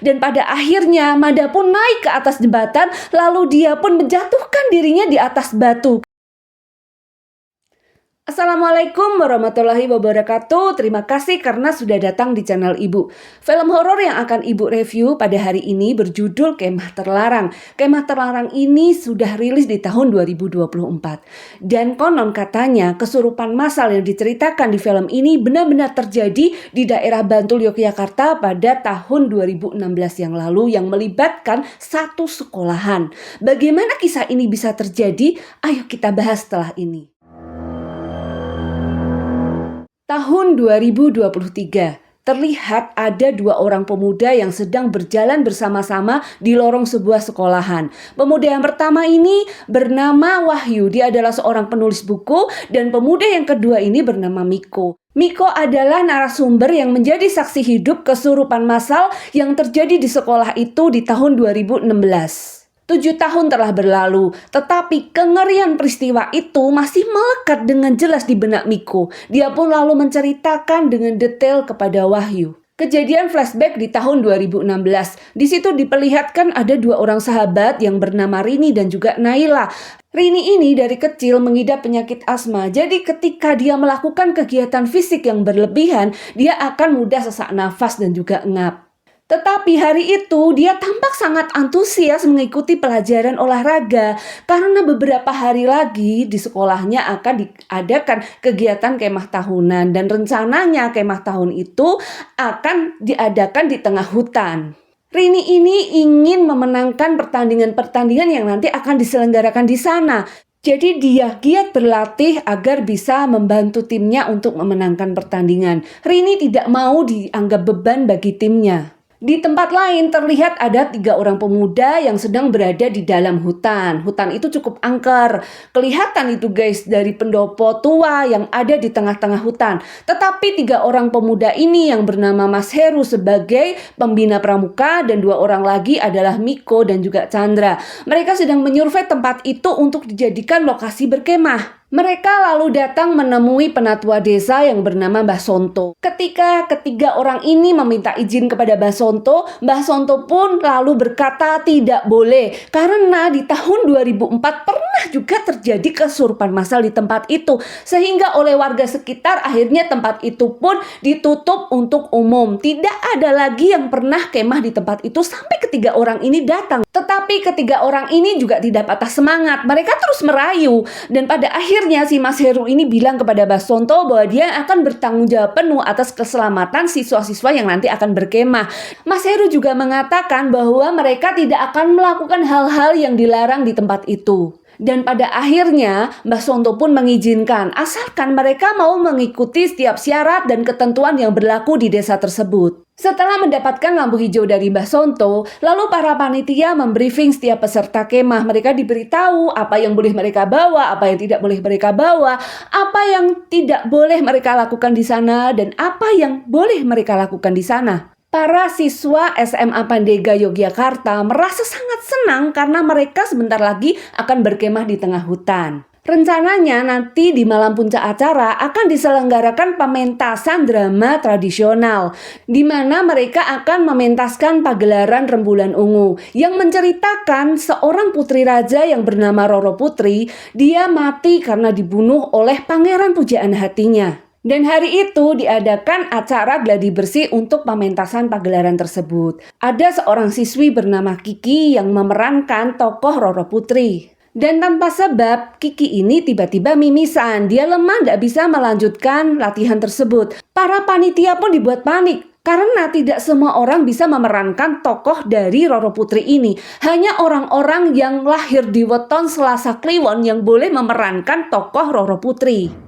Dan pada akhirnya Mada pun naik ke atas jembatan, lalu dia pun menjatuhkan dirinya di atas batu. Assalamualaikum warahmatullahi wabarakatuh. Terima kasih karena sudah datang di channel Ibu. Film horor yang akan Ibu review pada hari ini berjudul Kemah Terlarang. Kemah Terlarang ini sudah rilis di tahun 2024. Dan konon katanya kesurupan massal yang diceritakan di film ini benar-benar terjadi di daerah Bantul, Yogyakarta pada tahun 2016 yang lalu yang melibatkan satu sekolahan. Bagaimana kisah ini bisa terjadi? Ayo kita bahas setelah ini. Tahun 2023, terlihat ada dua orang pemuda yang sedang berjalan bersama-sama di lorong sebuah sekolahan. Pemuda yang pertama ini bernama Wahyu, dia adalah seorang penulis buku, dan pemuda yang kedua ini bernama Miko. Miko adalah narasumber yang menjadi saksi hidup kesurupan massal yang terjadi di sekolah itu di tahun 2016. 7 tahun telah berlalu, tetapi kengerian peristiwa itu masih melekat dengan jelas di benak Miko. Dia pun lalu menceritakan dengan detail kepada Wahyu. Kejadian flashback di tahun 2016. Di situ diperlihatkan ada dua orang sahabat yang bernama Rini dan juga Naila. Rini ini dari kecil mengidap penyakit asma. Jadi ketika dia melakukan kegiatan fisik yang berlebihan, dia akan mudah sesak nafas dan juga engap. Tetapi hari itu dia tampak sangat antusias mengikuti pelajaran olahraga karena beberapa hari lagi di sekolahnya akan diadakan kegiatan kemah tahunan dan rencananya kemah tahun itu akan diadakan di tengah hutan. Rini ini ingin memenangkan pertandingan-pertandingan yang nanti akan diselenggarakan di sana. Jadi dia giat berlatih agar bisa membantu timnya untuk memenangkan pertandingan. Rini tidak mau dianggap beban bagi timnya. Di tempat lain terlihat ada 3 orang pemuda yang sedang berada di dalam hutan. Hutan itu cukup angker. Kelihatan itu guys dari pendopo tua yang ada di tengah-tengah hutan. Tetapi 3 orang pemuda ini yang bernama Mas Heru sebagai pembina pramuka dan 2 orang lagi adalah Miko dan juga Chandra. Mereka sedang menyurvei tempat itu untuk dijadikan lokasi berkemah. Mereka lalu datang menemui penatua desa yang bernama Mbah Sonto. Ketika ketiga orang ini meminta izin kepada Mbah Sonto pun lalu berkata tidak boleh. Karena di tahun 2004 pernah juga terjadi kesurupan massal di tempat itu. Sehingga oleh warga sekitar akhirnya tempat itu pun ditutup untuk umum. Tidak ada lagi yang pernah kemah di tempat itu sampai ketiga orang ini datang. Tetapi ketiga orang ini juga tidak patah semangat. Mereka terus merayu dan pada akhirnya si Mas Heru ini bilang kepada Mbah Sonto bahwa dia akan bertanggung jawab penuh atas keselamatan siswa-siswa yang nanti akan berkemah. Mas Heru juga mengatakan bahwa mereka tidak akan melakukan hal-hal yang dilarang di tempat itu. Dan pada akhirnya Mbah Sonto pun mengizinkan asalkan mereka mau mengikuti setiap syarat dan ketentuan yang berlaku di desa tersebut. Setelah mendapatkan lampu hijau dari Mbah Sonto, lalu para panitia membriefing setiap peserta kemah. Mereka diberitahu apa yang boleh mereka bawa, apa yang tidak boleh mereka bawa, apa yang tidak boleh mereka lakukan di sana, dan apa yang boleh mereka lakukan di sana. Para siswa SMA Pandega Yogyakarta merasa sangat senang karena mereka sebentar lagi akan berkemah di tengah hutan. Rencananya nanti di malam puncak acara akan diselenggarakan pementasan drama tradisional di mana mereka akan mementaskan pagelaran Rembulan Ungu yang menceritakan seorang putri raja yang bernama Roro Putri. Dia mati karena dibunuh oleh pangeran pujaan hatinya. Dan hari itu diadakan acara gladi bersih untuk pementasan pagelaran tersebut. Ada seorang siswi bernama Kiki yang memerankan tokoh Roro Putri. Dan tanpa sebab, Kiki ini tiba-tiba mimisan. Dia lemah tidak bisa melanjutkan latihan tersebut. Para panitia pun dibuat panik. Karena tidak semua orang bisa memerankan tokoh dari Roro Putri ini. Hanya orang-orang yang lahir di weton Selasa Kliwon yang boleh memerankan tokoh Roro Putri.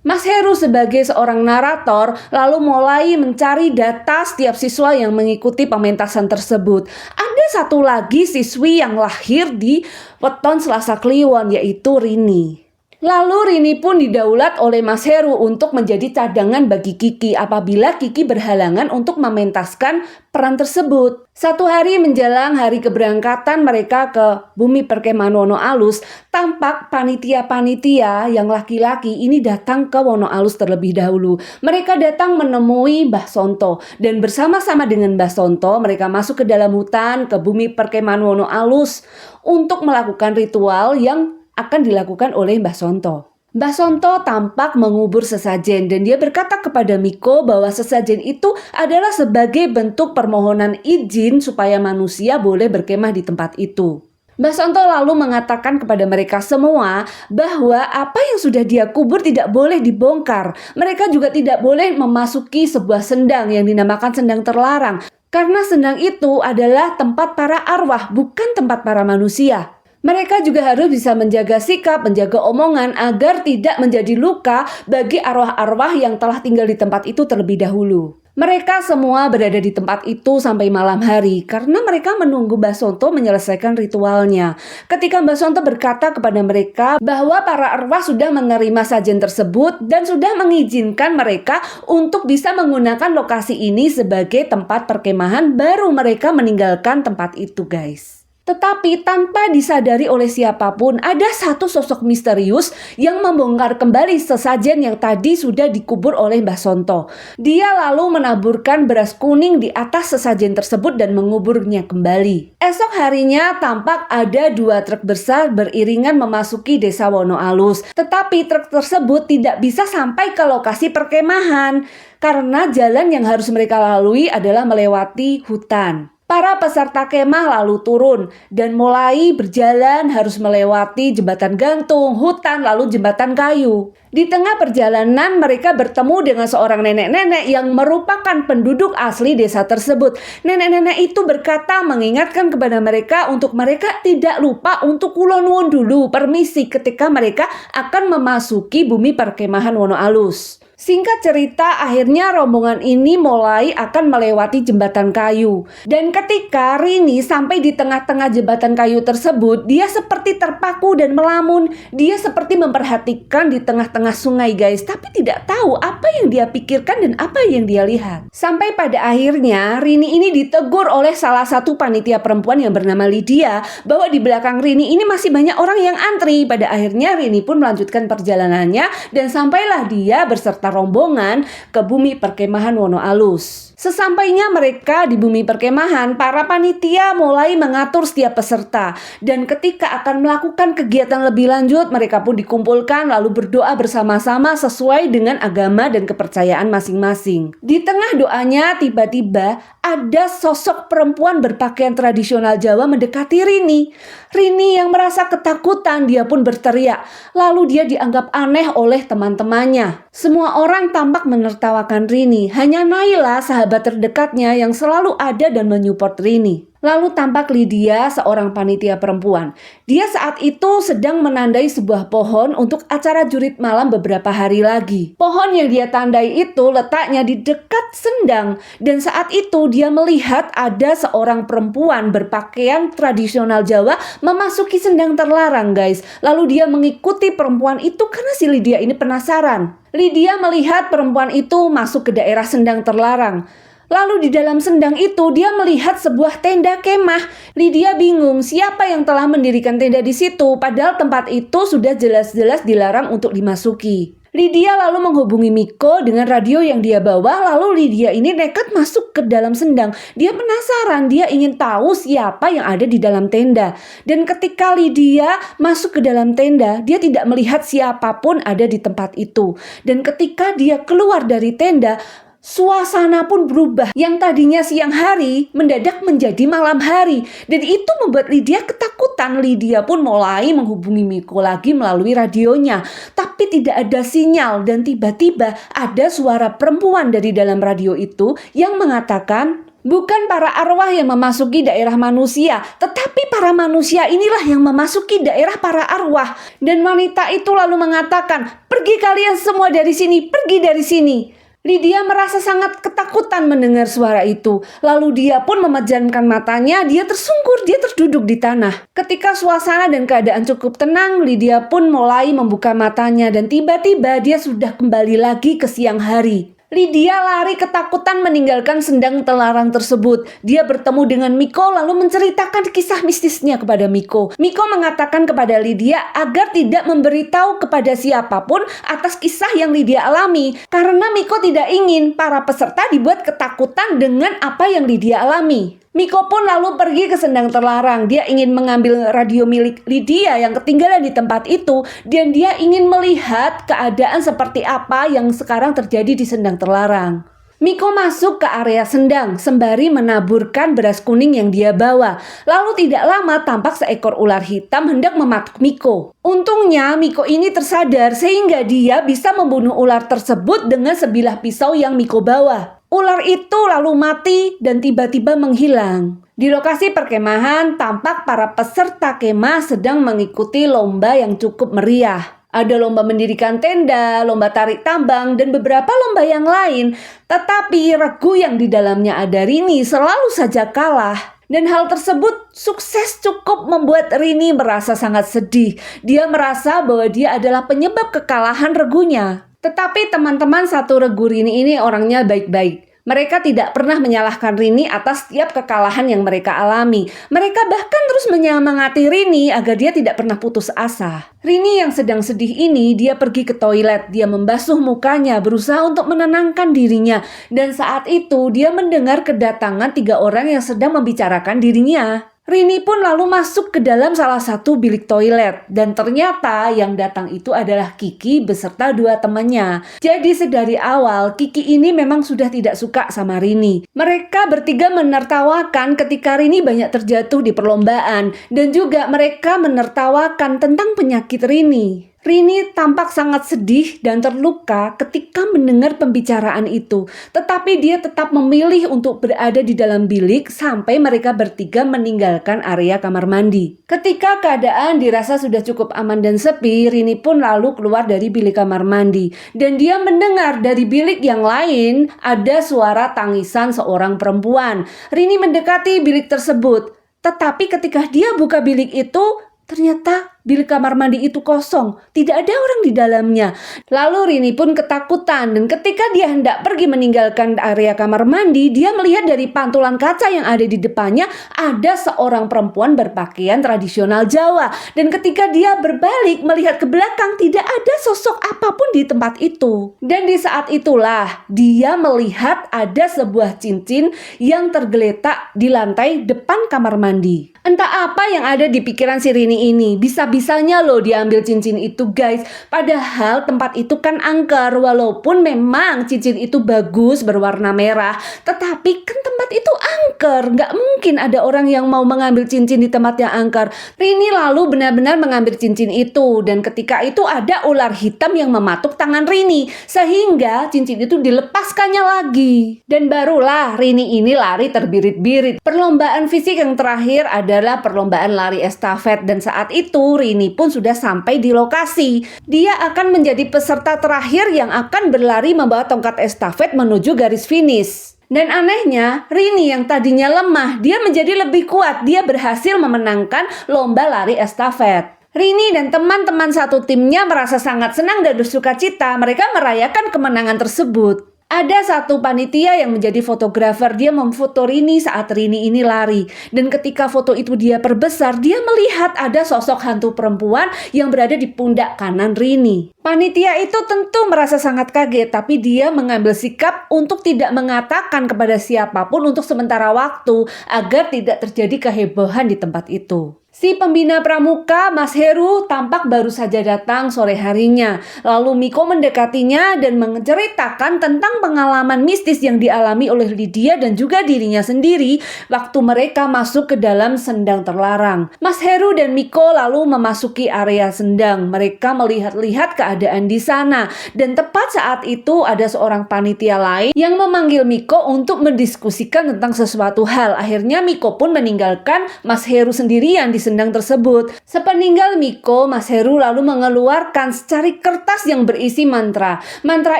Mas Heru sebagai seorang narator lalu mulai mencari data setiap siswa yang mengikuti pementasan tersebut. Ada satu lagi siswi yang lahir di weton Selasa Kliwon yaitu Rini. Lalu Rini pun didaulat oleh Mas Heru untuk menjadi cadangan bagi Kiki apabila Kiki berhalangan untuk mementaskan peran tersebut. Satu hari menjelang hari keberangkatan mereka ke Bumi Perkemahan Wono Alus, tampak panitia-panitia yang laki-laki ini datang ke Wono Alus terlebih dahulu. Mereka datang menemui Mbah Sonto dan bersama-sama dengan Mbah Sonto mereka masuk ke dalam hutan ke Bumi Perkemahan Wono Alus untuk melakukan ritual yang akan dilakukan oleh Mbah Sonto. Mbah Sonto tampak mengubur sesajen dan dia berkata kepada Miko bahwa sesajen itu adalah sebagai bentuk permohonan izin supaya manusia boleh berkemah di tempat itu. Mbah Sonto lalu mengatakan kepada mereka semua bahwa apa yang sudah dia kubur tidak boleh dibongkar. Mereka juga tidak boleh memasuki sebuah sendang yang dinamakan sendang terlarang. Karena sendang itu adalah tempat para arwah, bukan tempat para manusia. Mereka juga harus bisa menjaga sikap, menjaga omongan agar tidak menjadi luka bagi arwah-arwah yang telah tinggal di tempat itu terlebih dahulu. Mereka semua berada di tempat itu sampai malam hari karena mereka menunggu Mbah Sonto menyelesaikan ritualnya. Ketika Mbah Sonto berkata kepada mereka bahwa para arwah sudah menerima sajen tersebut dan sudah mengizinkan mereka untuk bisa menggunakan lokasi ini sebagai tempat perkemahan, baru mereka meninggalkan tempat itu, guys. Tetapi tanpa disadari oleh siapapun, ada satu sosok misterius yang membongkar kembali sesajen yang tadi sudah dikubur oleh Mbah Sonto. Dia lalu menaburkan beras kuning di atas sesajen tersebut dan menguburnya kembali. Esok harinya tampak ada 2 truk besar beriringan memasuki desa Wono Alus. Tetapi truk tersebut tidak bisa sampai ke lokasi perkemahan karena jalan yang harus mereka lalui adalah melewati hutan. Para peserta kemah lalu turun dan mulai berjalan harus melewati jembatan gantung, hutan, lalu jembatan kayu. Di tengah perjalanan mereka bertemu dengan seorang nenek-nenek yang merupakan penduduk asli desa tersebut. Nenek-nenek itu berkata mengingatkan kepada mereka untuk mereka tidak lupa untuk kula nuwun dulu permisi ketika mereka akan memasuki Bumi Perkemahan Wono Alus. Singkat cerita, akhirnya rombongan ini mulai akan melewati jembatan kayu. Dan ketika Rini sampai di tengah-tengah jembatan kayu tersebut, dia seperti terpaku dan melamun. Dia seperti memperhatikan di tengah-tengah sungai, guys, tapi tidak tahu apa yang dia pikirkan dan apa yang dia lihat. Sampai pada akhirnya Rini ini ditegur oleh salah satu panitia perempuan yang bernama Lydia bahwa di belakang Rini ini masih banyak orang yang antri. Pada akhirnya Rini pun melanjutkan perjalanannya dan sampailah dia berserta rombongan ke Bumi Perkemahan Wono Alus. Sesampainya mereka di Bumi Perkemahan, para panitia mulai mengatur setiap peserta. Dan ketika akan melakukan kegiatan lebih lanjut, mereka pun dikumpulkan lalu berdoa bersama-sama sesuai dengan agama dan kepercayaan masing-masing. Di tengah doanya tiba-tiba ada sosok perempuan berpakaian tradisional Jawa mendekati Rini. Rini yang merasa ketakutan, dia pun berteriak. Lalu dia dianggap aneh oleh teman-temannya. Semua orang tampak menertawakan Rini. Hanya Naila, sahabat terdekatnya, yang selalu ada dan menyupport Rini. Lalu tampak Lydia, seorang panitia perempuan. Dia saat itu sedang menandai sebuah pohon untuk acara jurit malam beberapa hari lagi. Pohon yang dia tandai itu letaknya di dekat sendang. Dan saat itu dia melihat ada seorang perempuan berpakaian tradisional Jawa memasuki sendang terlarang, guys. Lalu dia mengikuti perempuan itu karena si Lydia ini penasaran. Lydia melihat perempuan itu masuk ke daerah sendang terlarang. Lalu di dalam sendang itu dia melihat sebuah tenda kemah. Lydia bingung siapa yang telah mendirikan tenda di situ, padahal tempat itu sudah jelas-jelas dilarang untuk dimasuki. Lydia lalu menghubungi Miko dengan radio yang dia bawa, lalu Lydia ini nekat masuk ke dalam sendang. Dia penasaran, dia ingin tahu siapa yang ada di dalam tenda. Dan ketika Lydia masuk ke dalam tenda, dia tidak melihat siapapun ada di tempat itu. Dan ketika dia keluar dari tenda, suasana pun berubah. Yang tadinya siang hari mendadak menjadi malam hari. Dan itu membuat Lydia ketakutan. Lydia pun mulai menghubungi Miko lagi melalui radionya. Tapi tidak ada sinyal. Dan tiba-tiba ada suara perempuan dari dalam radio itu yang mengatakan, bukan para arwah yang memasuki daerah manusia, tetapi para manusia inilah yang memasuki daerah para arwah. Dan wanita itu lalu mengatakan, pergi kalian semua dari sini, pergi dari sini. Lydia merasa sangat ketakutan mendengar suara itu. Lalu dia pun memejamkan matanya, dia tersungkur, dia terduduk di tanah. Ketika suasana dan keadaan cukup tenang, Lydia pun mulai membuka matanya dan tiba-tiba dia sudah kembali lagi ke siang hari. Lydia lari ketakutan meninggalkan sendang terlarang tersebut. Dia bertemu dengan Miko lalu menceritakan kisah mistisnya kepada Miko. Miko mengatakan kepada Lydia agar tidak memberitahu kepada siapapun atas kisah yang Lydia alami. Karena Miko tidak ingin para peserta dibuat ketakutan dengan apa yang Lydia alami. Miko pun lalu pergi ke sendang terlarang. Dia ingin mengambil radio milik Lydia yang ketinggalan di tempat itu. Dan dia ingin melihat keadaan seperti apa yang sekarang terjadi di sendang terlarang. Miko masuk ke area sendang sembari menaburkan beras kuning yang dia bawa. Lalu tidak lama tampak seekor ular hitam hendak mematuk Miko. Untungnya Miko ini tersadar sehingga dia bisa membunuh ular tersebut dengan sebilah pisau yang Miko bawa. Ular itu lalu mati dan tiba-tiba menghilang. Di lokasi perkemahan, tampak para peserta kemah sedang mengikuti lomba yang cukup meriah. Ada lomba mendirikan tenda, lomba tarik tambang, dan beberapa lomba yang lain. Tetapi regu yang di dalamnya ada Rini selalu saja kalah. Dan hal tersebut sukses cukup membuat Rini merasa sangat sedih. Dia merasa bahwa dia adalah penyebab kekalahan regunya. Tetapi teman-teman satu regu Rini ini orangnya baik-baik. Mereka tidak pernah menyalahkan Rini atas setiap kekalahan yang mereka alami. Mereka bahkan terus menyemangati Rini agar dia tidak pernah putus asa. Rini yang sedang sedih ini, dia pergi ke toilet. Dia membasuh mukanya, berusaha untuk menenangkan dirinya. Dan saat itu dia mendengar kedatangan 3 orang yang sedang membicarakan dirinya. Rini pun lalu masuk ke dalam salah satu bilik toilet dan ternyata yang datang itu adalah Kiki beserta 2 temannya. Jadi sedari awal Kiki ini memang sudah tidak suka sama Rini. Mereka bertiga menertawakan ketika Rini banyak terjatuh di perlombaan dan juga mereka menertawakan tentang penyakit Rini. Rini tampak sangat sedih dan terluka ketika mendengar pembicaraan itu. Tetapi dia tetap memilih untuk berada di dalam bilik sampai mereka bertiga meninggalkan area kamar mandi. Ketika keadaan dirasa sudah cukup aman dan sepi, Rini pun lalu keluar dari bilik kamar mandi. Dan dia mendengar dari bilik yang lain ada suara tangisan seorang perempuan. Rini mendekati bilik tersebut. Tetapi ketika dia buka bilik itu, ternyata bilik kamar mandi itu kosong, tidak ada orang di dalamnya. Lalu Rini pun ketakutan dan ketika dia hendak pergi meninggalkan area kamar mandi, dia melihat dari pantulan kaca yang ada di depannya ada seorang perempuan berpakaian tradisional Jawa. Dan ketika dia berbalik melihat ke belakang, tidak ada sosok apapun di tempat itu. Dan di saat itulah dia melihat ada sebuah cincin yang tergeletak di lantai depan kamar mandi. Entah apa yang ada di pikiran si Rini ini, bisa-bisanya loh diambil cincin itu guys. Padahal tempat itu kan angker, walaupun memang cincin itu bagus berwarna merah. Tetapi kan tempat itu angker, nggak mungkin ada orang yang mau mengambil cincin di tempat yang angker. Rini lalu benar-benar mengambil cincin itu. Dan ketika itu ada ular hitam yang mematuk tangan Rini, sehingga cincin itu dilepaskannya lagi. Dan barulah Rini ini lari terbirit-birit. Perlombaan fisik yang terakhir adalah perlombaan lari estafet. Dan saat itu Rini pun sudah sampai di lokasi. Dia akan menjadi peserta terakhir yang akan berlari membawa tongkat estafet menuju garis finish. Dan anehnya, Rini yang tadinya lemah, dia menjadi lebih kuat. Dia berhasil memenangkan lomba lari estafet. Rini dan teman-teman satu timnya merasa sangat senang dan bersuka cita. Mereka merayakan kemenangan tersebut. Ada satu panitia yang menjadi fotografer. Dia memfoto Rini saat Rini ini lari. Dan ketika foto itu dia perbesar, dia melihat ada sosok hantu perempuan yang berada di pundak kanan Rini. Panitia itu tentu merasa sangat kaget, tapi dia mengambil sikap untuk tidak mengatakan kepada siapapun untuk sementara waktu agar tidak terjadi kehebohan di tempat itu. Si pembina pramuka, Mas Heru, tampak baru saja datang sore harinya. Lalu Miko mendekatinya dan menceritakan tentang pengalaman mistis yang dialami oleh Lydia dan juga dirinya sendiri waktu mereka masuk ke dalam sendang terlarang. Mas Heru dan Miko lalu memasuki area sendang. Mereka melihat-lihat keadaan di sana. Dan tepat saat itu ada seorang panitia lain yang memanggil Miko untuk mendiskusikan tentang sesuatu hal. Akhirnya Miko pun meninggalkan Mas Heru sendirian di Sendang tersebut. Sepeninggal Miko, Mas Heru lalu mengeluarkan secari kertas yang berisi mantra. Mantra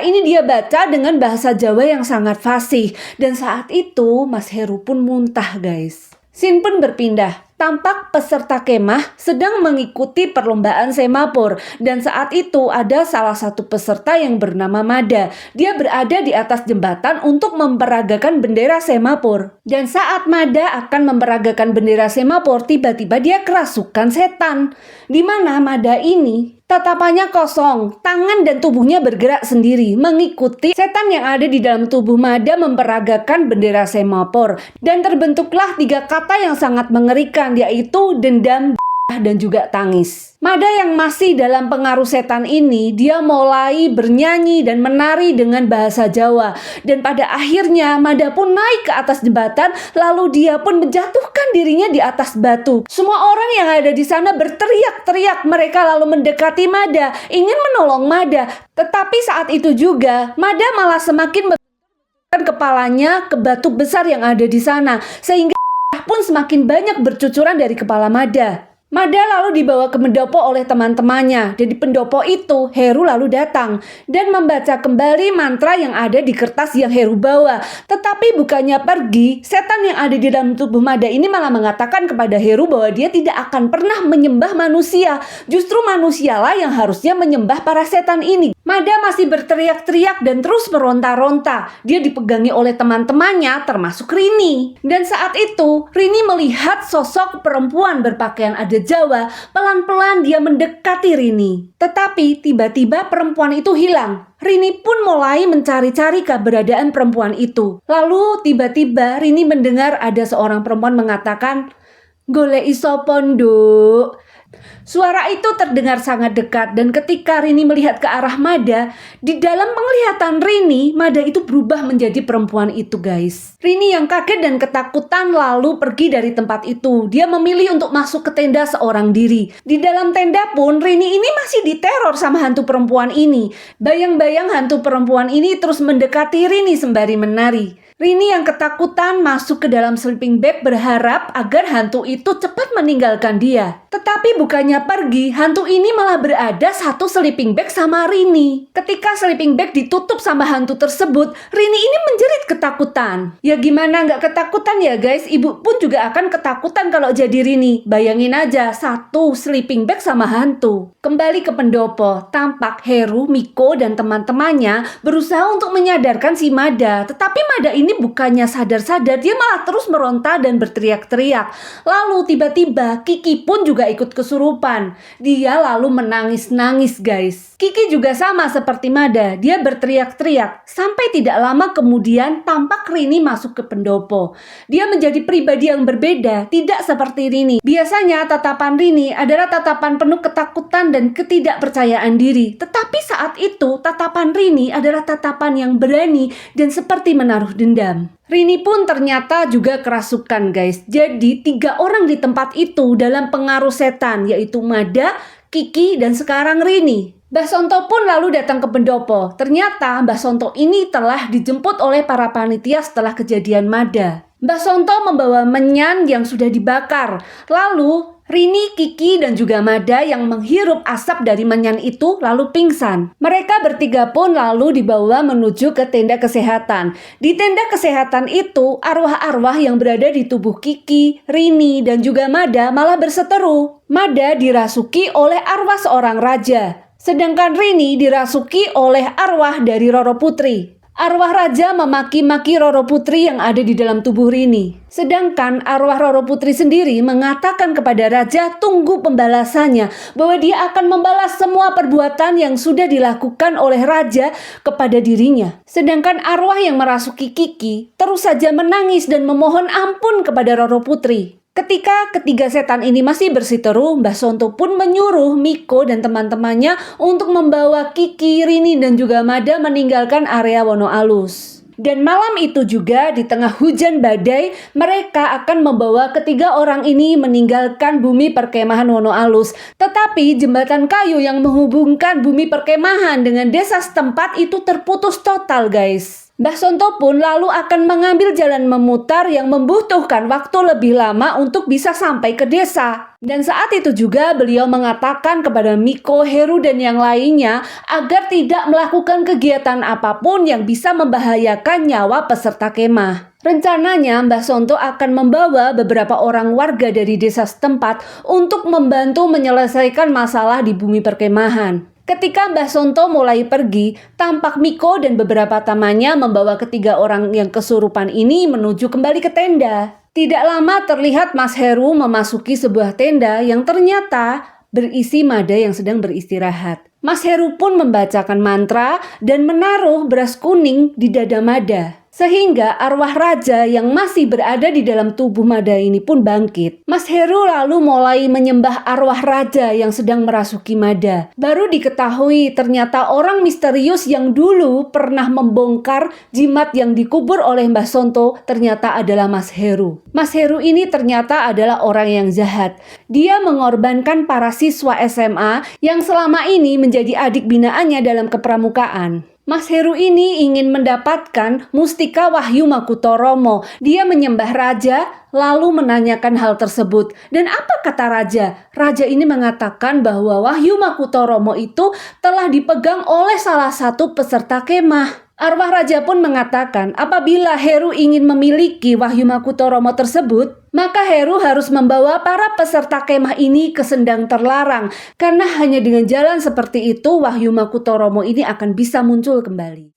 ini dia baca dengan bahasa Jawa yang sangat fasih. Dan saat itu Mas Heru pun muntah, guys. Scene pun berpindah. Tampak peserta kemah sedang mengikuti perlombaan semapur dan saat itu ada salah satu peserta yang bernama Mada. Dia berada di atas jembatan untuk memperagakan bendera semapur. Dan saat Mada akan memperagakan bendera semapur, tiba-tiba dia kerasukan setan. Di mana Mada ini tatapannya kosong, tangan dan tubuhnya bergerak sendiri mengikuti setan yang ada di dalam tubuh Mada memperagakan bendera semapur. Dan terbentuklah 3 kata yang sangat mengerikan, yaitu dendam, dan juga tangis. Mada yang masih dalam pengaruh setan ini, dia mulai bernyanyi dan menari dengan bahasa Jawa. Dan pada akhirnya Mada pun naik ke atas jembatan, lalu dia pun menjatuhkan dirinya di atas batu. Semua orang yang ada di sana berteriak-teriak, mereka lalu mendekati Mada, ingin menolong Mada. Tetapi saat itu juga Mada malah semakin kepalanya ke batu besar yang ada di sana, sehingga pun semakin banyak bercucuran dari kepala Mada. Mada lalu dibawa ke pendopo oleh teman-temannya. Dan di pendopo itu Heru lalu datang dan membaca kembali mantra yang ada di kertas yang Heru bawa. Tetapi bukannya pergi, setan yang ada di dalam tubuh Mada ini malah mengatakan kepada Heru bahwa dia tidak akan pernah menyembah manusia. Justru manusialah yang harusnya menyembah para setan ini. Mada masih berteriak-teriak dan terus meronta-ronta. Dia dipegangi oleh teman-temannya termasuk Rini. Dan saat itu Rini melihat sosok perempuan berpakaian adat Jawa. Pelan-pelan dia mendekati Rini. Tetapi tiba-tiba perempuan itu hilang. Rini pun mulai mencari-cari keberadaan perempuan itu. Lalu tiba-tiba Rini mendengar ada seorang perempuan mengatakan, "Goleki sapa, Nduk?" Suara itu terdengar sangat dekat dan ketika Rini melihat ke arah Mada, di dalam penglihatan Rini, Mada itu berubah menjadi perempuan itu, guys. Rini yang kaget dan ketakutan lalu pergi dari tempat itu. Dia memilih untuk masuk ke tenda seorang diri. Di dalam tenda pun Rini ini masih diteror sama hantu perempuan ini. Bayang-bayang hantu perempuan ini terus mendekati Rini sembari menari. Rini yang ketakutan masuk ke dalam sleeping bag berharap agar hantu itu cepat meninggalkan dia. Tetapi bukannya pergi, hantu ini malah berada satu sleeping bag sama Rini. Ketika sleeping bag ditutup sama hantu tersebut, Rini ini menjerit ketakutan. Ya gimana nggak ketakutan ya guys, ibu pun juga akan ketakutan kalau jadi Rini. Bayangin aja, satu sleeping bag sama hantu. Kembali ke pendopo, tampak Heru, Miko, dan teman-temannya berusaha untuk menyadarkan si Mada. Tetapi Mada ini bukannya sadar-sadar, dia malah terus meronta dan berteriak-teriak. Lalu tiba-tiba Kiki pun juga ikut kesurupan. Dia lalu menangis-nangis, guys. Kiki juga sama seperti Mada, dia berteriak-teriak. Sampai tidak lama kemudian tampak Rini masuk ke pendopo. Dia menjadi pribadi yang berbeda, tidak seperti Rini. Biasanya tatapan Rini adalah tatapan penuh ketakutan dan ketidakpercayaan diri. Tetapi saat itu tatapan Rini adalah tatapan yang berani dan seperti menaruh dendam. Rini pun ternyata juga kerasukan, guys. Jadi 3 orang di tempat itu dalam pengaruh setan, yaitu Mada, Kiki, dan sekarang Rini. Mbah Sonto pun lalu datang ke pendopo. Ternyata Mbah Sonto ini telah dijemput oleh para panitia setelah kejadian Mada. Mbah Sonto membawa menyan yang sudah dibakar. Lalu Rini, Kiki, dan juga Mada yang menghirup asap dari menyan itu lalu pingsan. Mereka bertiga pun lalu dibawa menuju ke tenda kesehatan. Di tenda kesehatan itu, arwah-arwah yang berada di tubuh Kiki, Rini, dan juga Mada malah berseteru. Mada dirasuki oleh arwah seorang raja, sedangkan Rini dirasuki oleh arwah dari Roro Putri. Arwah raja memaki-maki Roro Putri yang ada di dalam tubuh Rini. Sedangkan arwah Roro Putri sendiri mengatakan kepada raja tunggu pembalasannya, bahwa dia akan membalas semua perbuatan yang sudah dilakukan oleh raja kepada dirinya. Sedangkan arwah yang merasuki Kiki terus saja menangis dan memohon ampun kepada Roro Putri. Ketika ketiga setan ini masih bersiteru, Mbah Sonto pun menyuruh Miko dan teman-temannya untuk membawa Kiki, Rini, dan juga Mada meninggalkan area Wonoalus. Dan malam itu juga di tengah hujan badai, mereka akan membawa ketiga orang ini meninggalkan bumi perkemahan Wonoalus. Tetapi jembatan kayu yang menghubungkan bumi perkemahan dengan desa setempat itu terputus total, guys. Mbah Sonto pun lalu akan mengambil jalan memutar yang membutuhkan waktu lebih lama untuk bisa sampai ke desa. Dan saat itu juga beliau mengatakan kepada Miko, Heru, dan yang lainnya agar tidak melakukan kegiatan apapun yang bisa membahayakan nyawa peserta kemah. Rencananya Mbah Sonto akan membawa beberapa orang warga dari desa setempat untuk membantu menyelesaikan masalah di bumi perkemahan. Ketika Mbah Sonto mulai pergi, tampak Miko dan beberapa temannya membawa ketiga orang yang kesurupan ini menuju kembali ke tenda. Tidak lama terlihat Mas Heru memasuki sebuah tenda yang ternyata berisi Mada yang sedang beristirahat. Mas Heru pun membacakan mantra dan menaruh beras kuning di dada Mada. Sehingga arwah raja yang masih berada di dalam tubuh Mada ini pun bangkit. Mas Heru lalu mulai menyembah arwah raja yang sedang merasuki Mada. Baru diketahui ternyata orang misterius yang dulu pernah membongkar jimat yang dikubur oleh Mbah Sonto ternyata adalah Mas Heru. Mas Heru ini ternyata adalah orang yang jahat. Dia mengorbankan para siswa SMA yang selama ini menjadi adik binaannya dalam kepramukaan. Mas Heru ini ingin mendapatkan mustika Wahyu Makutoromo. Dia menyembah raja lalu menanyakan hal tersebut. Dan apa kata raja? Raja ini mengatakan bahwa Wahyu Makutoromo itu telah dipegang oleh salah satu peserta kemah. Arwah raja pun mengatakan apabila Heru ingin memiliki Wahyu Makutoromo tersebut, maka Heru harus membawa para peserta kemah ini ke sendang terlarang. Karena hanya dengan jalan seperti itu Wahyu Makutoromo ini akan bisa muncul kembali.